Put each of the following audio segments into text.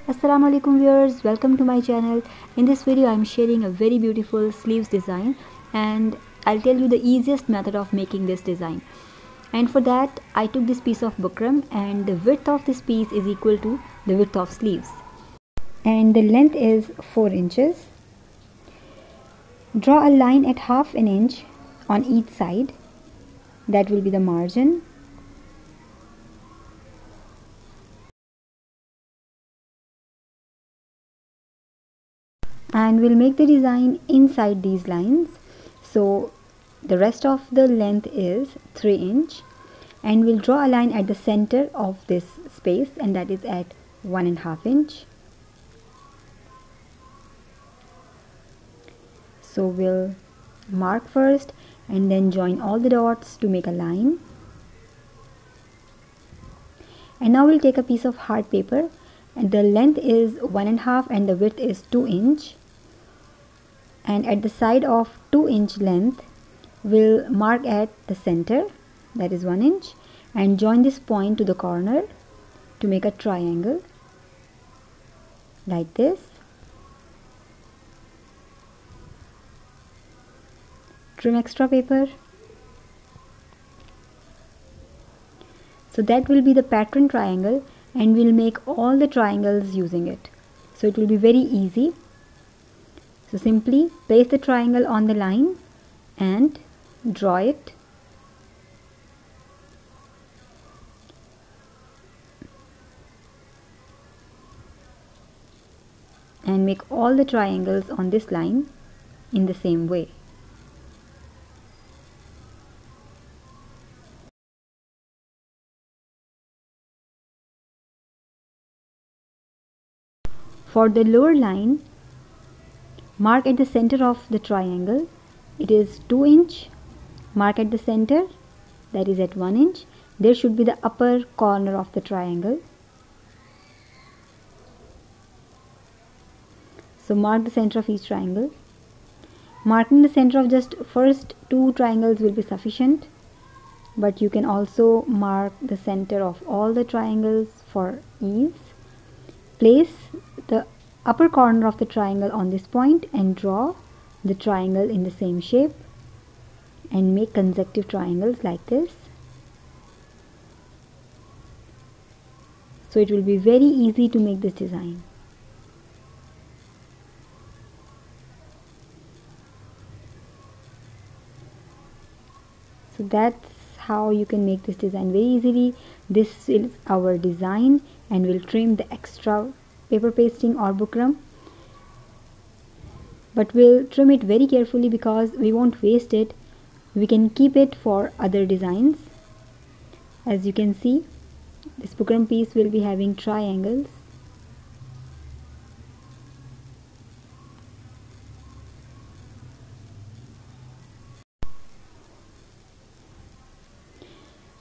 Assalamu alaikum viewers, welcome to my channel. In this video I am sharing a very beautiful sleeves design, and I'll tell you the easiest method of making this design. And for that I took this piece of bukram, and the width of this piece is equal to the width of sleeves, and the length is 4 inches. Draw a line at half an inch on each side. That will be the margin. And we'll make the design inside these lines. So the rest of the length is 3 inch, and we'll draw a line at the center of this space, and that is at 1.5 inch. So we'll mark first and then join all the dots to make a line. And now we'll take a piece of hard paper, and the length is 1.5 and the width is 2 inch. And at the side of 2 inch length we'll mark at the center, that is 1 inch, and join this point to the corner to make a triangle like this. Trim extra paper. So that will be the pattern triangle, and we'll make all the triangles using it. So it will be very easy. So simply place the triangle on the line and draw it. And make all the triangles on this line in the same way. For the lower line, mark at the center of the triangle. It is 2 inch. Mark at the center, that is at 1 inch. There should be the upper corner of the triangle. So mark the center of each triangle. Marking the center of just first 2 triangles will be sufficient, but you can also mark the center of all the triangles for ease. Place the upper corner of the triangle on this point and draw the triangle in the same shape, and make consecutive triangles like this. So it will be very easy to make this design. So that's how you can make this design very easily. This is our design, and we'll trim the extra paper pasting or bukram, but we'll trim it very carefully because we won't waste it. We can keep it for other designs. As you can see, this bukram piece will be having triangles.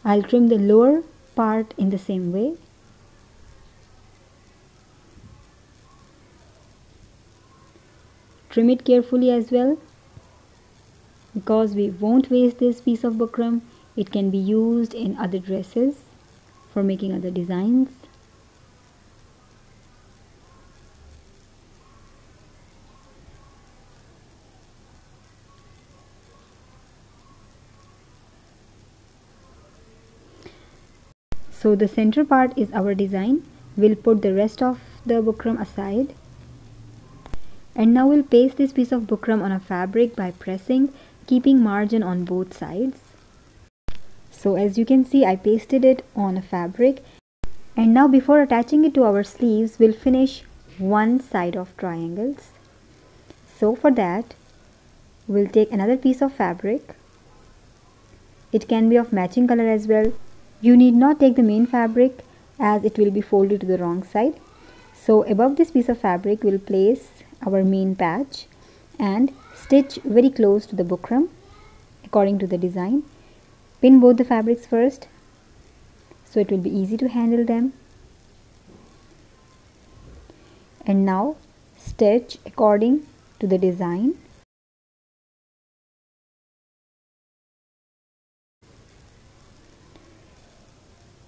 I'll trim the lower part in the same way. Trim it carefully as well, because we won't waste this piece of bukram. It can be used in other dresses for making other designs. So the center part is our design. We'll put the rest of the bukram aside. And now we'll paste this piece of bukram on a fabric by pressing, keeping margin on both sides. So as you can see, I pasted it on a fabric. And now before attaching it to our sleeves, we'll finish one side of triangles. So for that, we'll take another piece of fabric. It can be of matching color as well. You need not take the main fabric, as it will be folded to the wrong side. So above this piece of fabric, we'll place our main patch and stitch very close to the bukram according to the design. Pin both the fabrics first, so it will be easy to handle them. And now stitch according to the design.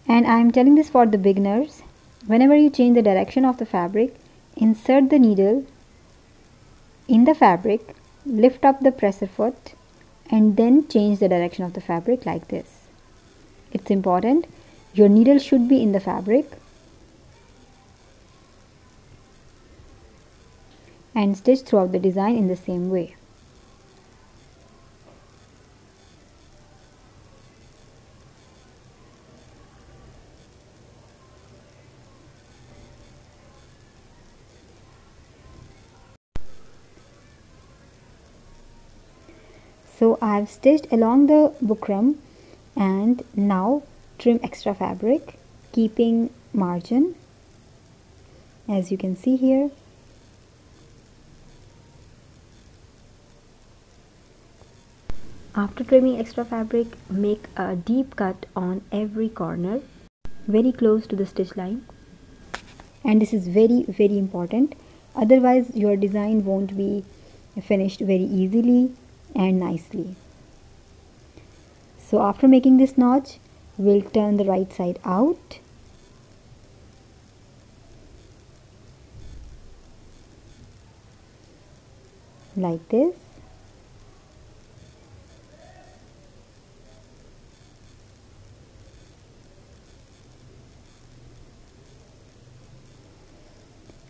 And I am telling this for the beginners. Whenever you change the direction of the fabric, insert the needle in the fabric, lift up the presser foot, and then change the direction of the fabric like this. It's important, your needle should be in the fabric, and stitch throughout the design in the same way. So I have stitched along the bukram, and now trim extra fabric, keeping margin, as you can see here. After trimming extra fabric, make a deep cut on every corner, very close to the stitch line. And this is very important, otherwise your design won't be finished very easily and nicely. So after making this notch, we'll turn the right side out, like this.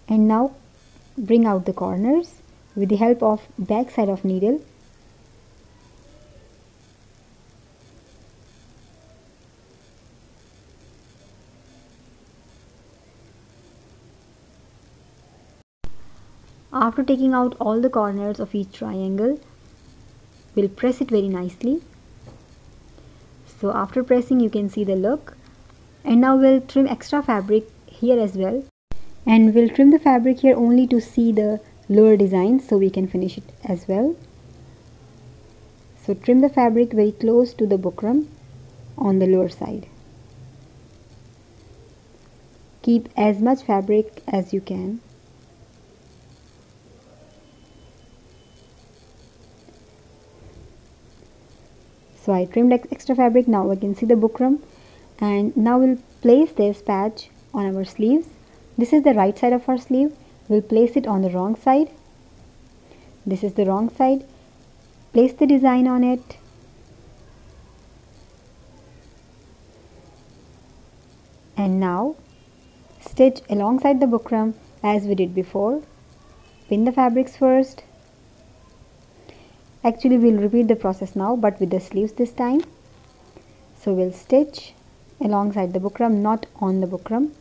And now bring out the corners with the help of back side of needle. After taking out all the corners of each triangle, we'll press it very nicely. So after pressing, you can see the look. And now we'll trim extra fabric here as well. And we'll trim the fabric here only to see the lower design, so we can finish it as well. So trim the fabric very close to the bukram on the lower side. Keep as much fabric as you can. So I trimmed extra fabric. Now I can see the bukram, and now we'll place this patch on our sleeves. This is the right side of our sleeve. We'll place it on the wrong side. This is the wrong side. Place the design on it. And now stitch alongside the bukram as we did before. Pin the fabrics first. Actually, we'll repeat the process now, but with the sleeves this time. So we'll stitch alongside the bukram, not on the bukram.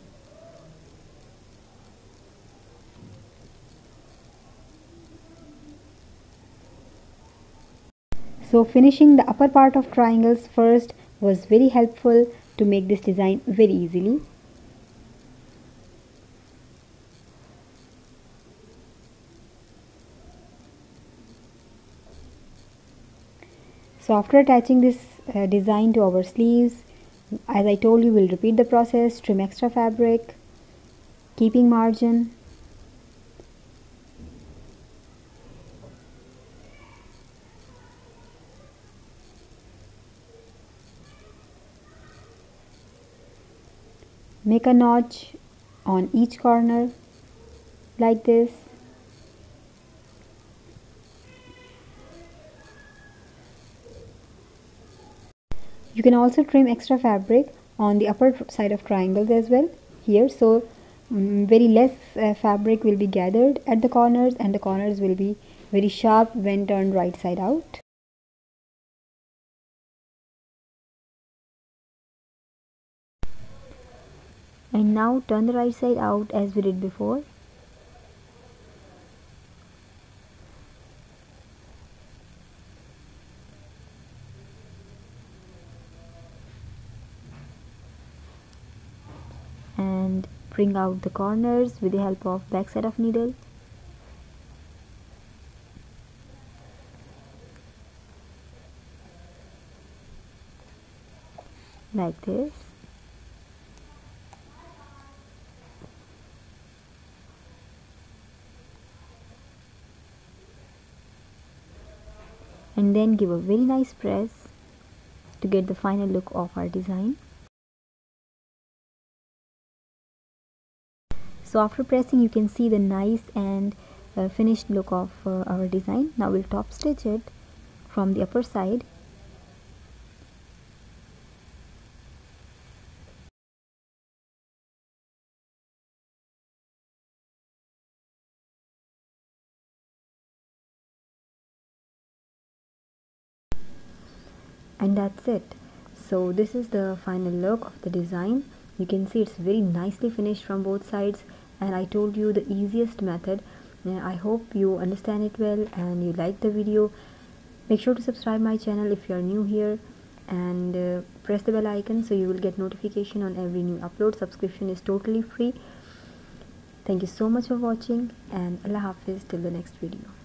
So finishing the upper part of triangles first was very helpful to make this design very easily. So after attaching this design to our sleeves, as I told you, we'll repeat the process, trim extra fabric, keeping margin. Make a notch on each corner like this. You can also trim extra fabric on the upper side of triangles as well here, so very less fabric will be gathered at the corners, and the corners will be very sharp when turned right side out. And now turn the right side out as we did before. And bring out the corners with the help of back side of needle. Like this. And then give a very nice press to get the final look of our design. So after pressing, you can see the nice and finished look of our design. Now we'll top stitch it from the upper side. And that's it. So this is the final look of the design. You can see it's very nicely finished from both sides, and I told you the easiest method. I hope you understand it well and you like the video. Make sure to subscribe my channel if you are new here, and press the bell icon so you will get notification on every new upload. Subscription is totally free. Thank you so much for watching, and Allah Hafiz till the next video.